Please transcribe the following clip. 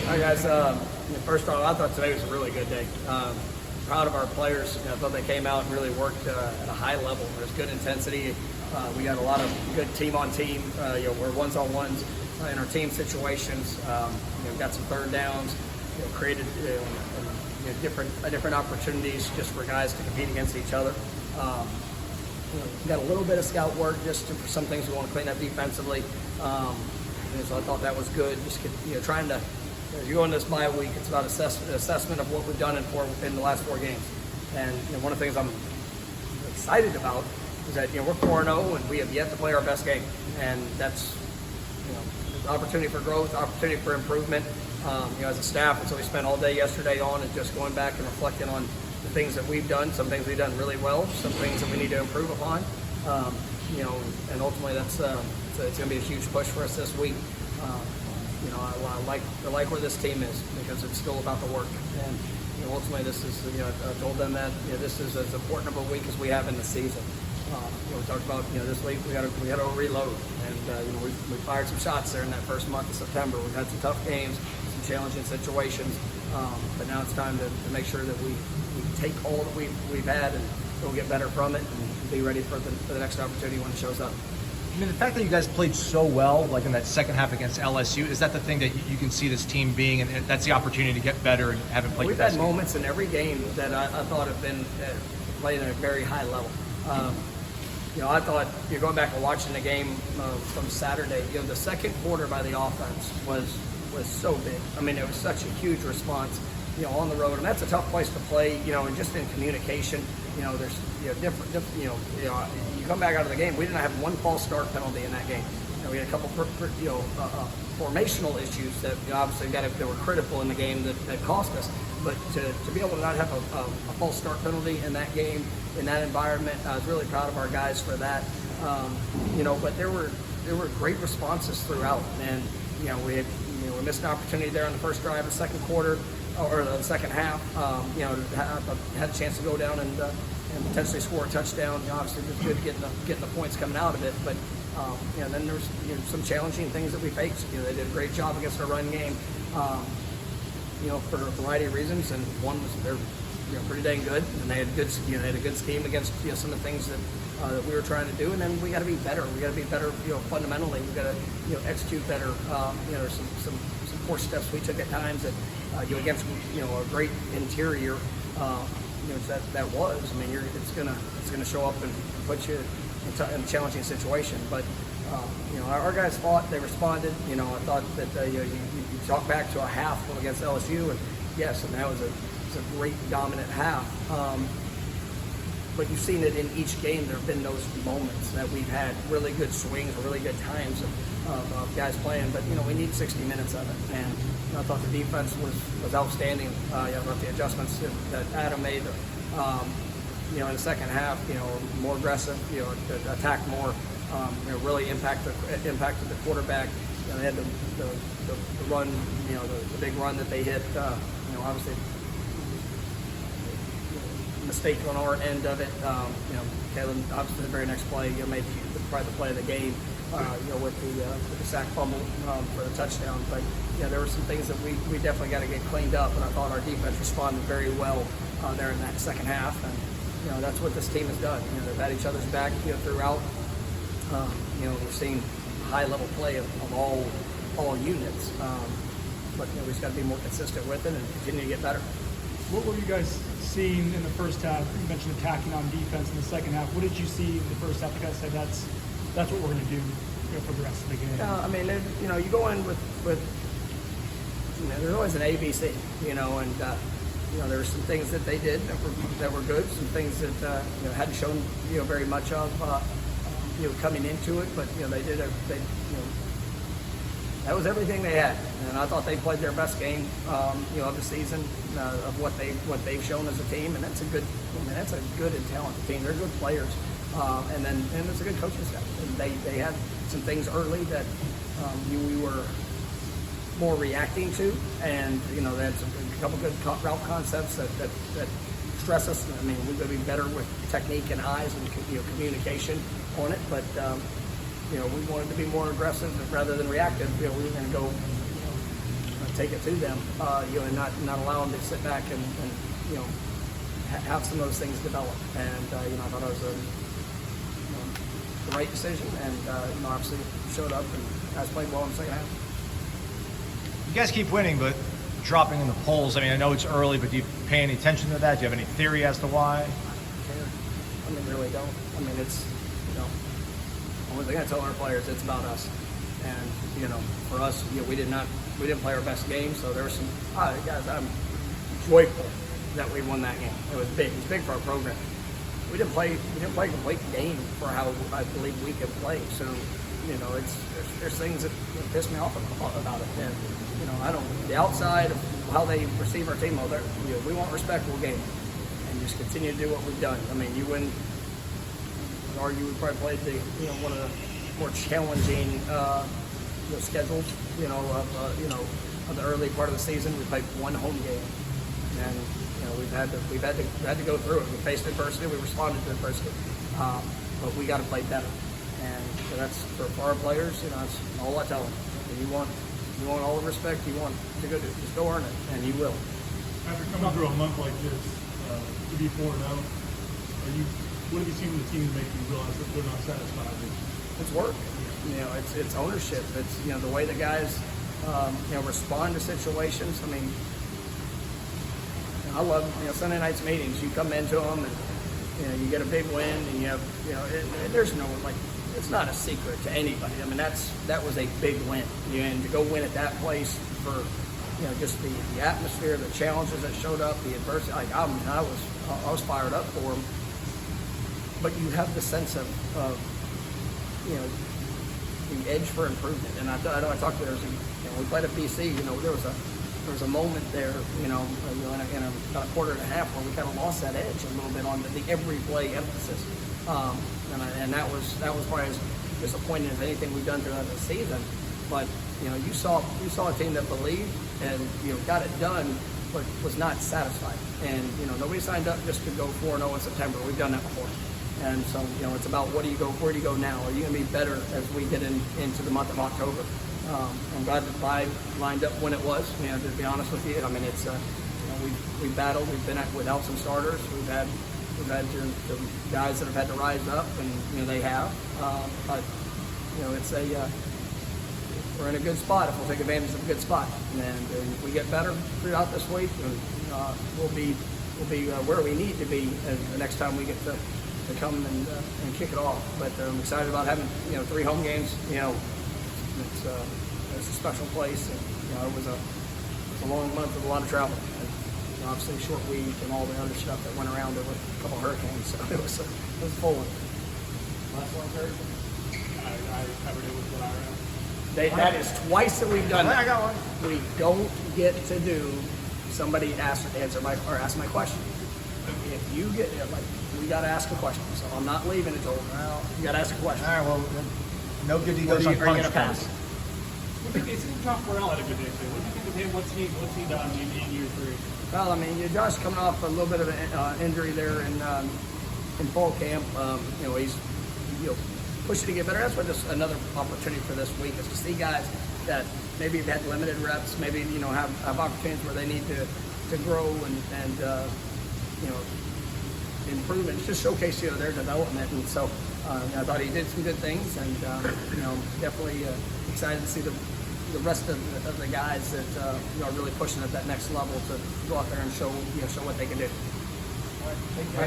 Hi guys. First off, I thought today was a really good day. Proud of our players. I thought they came out and really worked at a high level. There's good intensity. We got a lot of good team on team. We're ones on ones in our team situations. Got some third downs. Created different opportunities just for guys to compete against each other. Got a little bit of scout work just for some things we want to clean up defensively. So I thought that was good. Just trying to, as you go into this bye week, it's about assessment of what we've done in the last 4 games. And one of the things I'm excited about is that we're 4-0 and we have yet to play our best game, and that's opportunity for growth, opportunity for improvement. As a staff, it's what we spent all day yesterday on, and just going back and reflecting on the things that we've done, some things we've done really well, some things that we need to improve upon. And ultimately that's it's going to be a huge push for us this week. I like where this team is because it's still about the work. And ultimately this is, I told them that this is as important of a week as we have in the season. We talked about this week we got to reload, and we fired some shots there in that first month of September. We've had some tough games, some challenging situations, but now it's time to make sure that we take all that we've had and we'll get better from it and be ready for the next opportunity when it shows up. I mean, the fact that you guys played so well, like in that second half against LSU, is that the thing that you can see this team being, and that's the opportunity to get better and haven't played? We've had moments in every game that I thought have been played at a very high level. I thought you're going back and watching the game from Saturday. The second quarter by the offense was so big. I mean, it was such a huge response. On the road, and that's a tough place to play. And just in communication, there's different. You come back out of the game. We didn't have one false start penalty in that game. We had a couple formational issues that obviously that were critical in the game that cost us. But to be able to not have a false start penalty in that game, in that environment, I was really proud of our guys for that. But there were great responses throughout, and we missed an opportunity there on the first drive of the second quarter. Or the second half, had a chance to go down and potentially score a touchdown. Obviously, it was good getting the points coming out of it. But then there was some challenging things that we faced. They did a great job against our run game, for a variety of reasons. And one was they're pretty dang good, and they had a good scheme against some of the things that we were trying to do. And then we got to be better. We got to be better, fundamentally. We got to execute better. There's some poor steps we took at times that. Against a great interior, that was. I mean, it's gonna show up and put you in a challenging situation. But our guys fought, they responded. I thought that you talk back to a half against LSU, and yes, and that was a great dominant half. But you've seen it in each game. There have been those moments that we've had really good swings, or really good times of guys playing. But we need 60 minutes of it, and I thought the defense was outstanding. I thought the adjustments that Adam made, in the second half, more aggressive, attack more, really impacted the quarterback. They had the run, the big run that they hit. Obviously, mistake on our end of it. Kalen, obviously, the very next play, made probably the play of the game. With the sack fumble for the touchdown. But there were some things that we definitely got to get cleaned up, and I thought our defense responded very well there in that second half. And that's what this team has done. They've had each other's back throughout. We've seen high level play of all units, but we just got to be more consistent with it and continue to get better. What were you guys seeing in the first half? You mentioned attacking on defense in the second half. What did you see in the first half? You guys said that's what we're going to do for the rest of the game. I mean, you go in with there's always an ABC, and there were some things that they did that were good, some things that hadn't shown very much of coming into it, but they did that was everything they had, and I thought they played their best game of the season of what they've shown as a team, and that's a good and talented team. They're good players. And it's a good coaching staff. And they had some things early that we were more reacting to, and they had a couple good route concepts that stress us. I mean, we've got to be better with technique and eyes and communication on it. But we wanted to be more aggressive rather than reactive. We were going to go take it to them, and not allow them to sit back and have some of those things develop. And I thought it was the right decision, and obviously showed up and has played well in the second half. You guys keep winning, but dropping in the polls. I mean, I know it's early, but do you pay any attention to that? Do you have any theory as to why? I mean, really don't. I mean, it's, only thing I tell our players, it's about us. And, for us, we didn't play our best game, so there were some, guys, I'm joyful that we won that game. It was big. It was big for our program. We didn't play a complete game for how I believe we can play. So, there's things that piss me off about it. And, the outside of how they receive our team, we want a respectable game. And just continue to do what we've done. I mean, you win. I'd argue we probably played one of the more challenging schedules. Of the early part of the season, we played one home game, and we've had to go through it. We faced adversity. We responded to adversity, but we got to play better. And that's for our players. That's all I tell them. You want all the respect. You want to go just go earn it, and you will. After coming through a month like this, to be 4-0, what have you seen in the team to make you realize that they're not satisfied? It's work. It's ownership. It's the way the guys respond to situations. I mean, I love Sunday night's meetings. You come into them and you get a big win, and you have there's no it's not a secret to anybody. I mean, that was a big win, and to go win at that place for just the atmosphere, the challenges that showed up, the adversity. I was fired up for them. But you have the sense of the edge for improvement. And I know I talked to we played at BC. There was a moment there, in about a quarter and a half where we kind of lost that edge a little bit on the every play emphasis. And that was probably as disappointing as anything we've done throughout the season. But you saw a team that believed and got it done, but was not satisfied. And nobody signed up just to go 4-0 in September. We've done that before. And so it's about where do you go now? Are you going to be better as we get into the month of October? I'm glad that Five lined up when it was. To be honest with you, I mean it's we've battled. We've been without some starters. We've had the guys that have had to rise up, and they have. But it's we're in a good spot if we'll take advantage of a good spot, and if we get better throughout this week, we'll be where we need to be the next time we get to come and kick it off. But I'm excited about having 3 home games. It's a special place. And, it was a long month with a lot of travel. And, obviously, a short week and all the other stuff that went around it with a couple of hurricanes. So it was a full one. Last one, Kurt? I covered it with what I read. That is twice that we've done that. I got one. We don't get to do somebody ask my question. If you get we got to ask a question. So I'm not leaving it till you got to ask a question. All right, well, no good deed Are goes you going to unpunished. pass? What do you think Josh Burrell had a good day today? What do you think of him? What's he done in year 3? Well, I mean, Josh coming off a little bit of an injury there in fall camp. He's pushing to get better. That's what another opportunity for this week is to see guys that maybe have had limited reps, maybe have opportunities where they need to grow and improve and just showcase their development. And so I thought he did some good things, and definitely excited to see the rest of the guys that are really pushing at that next level to go out there and show what they can do. All right, thank you.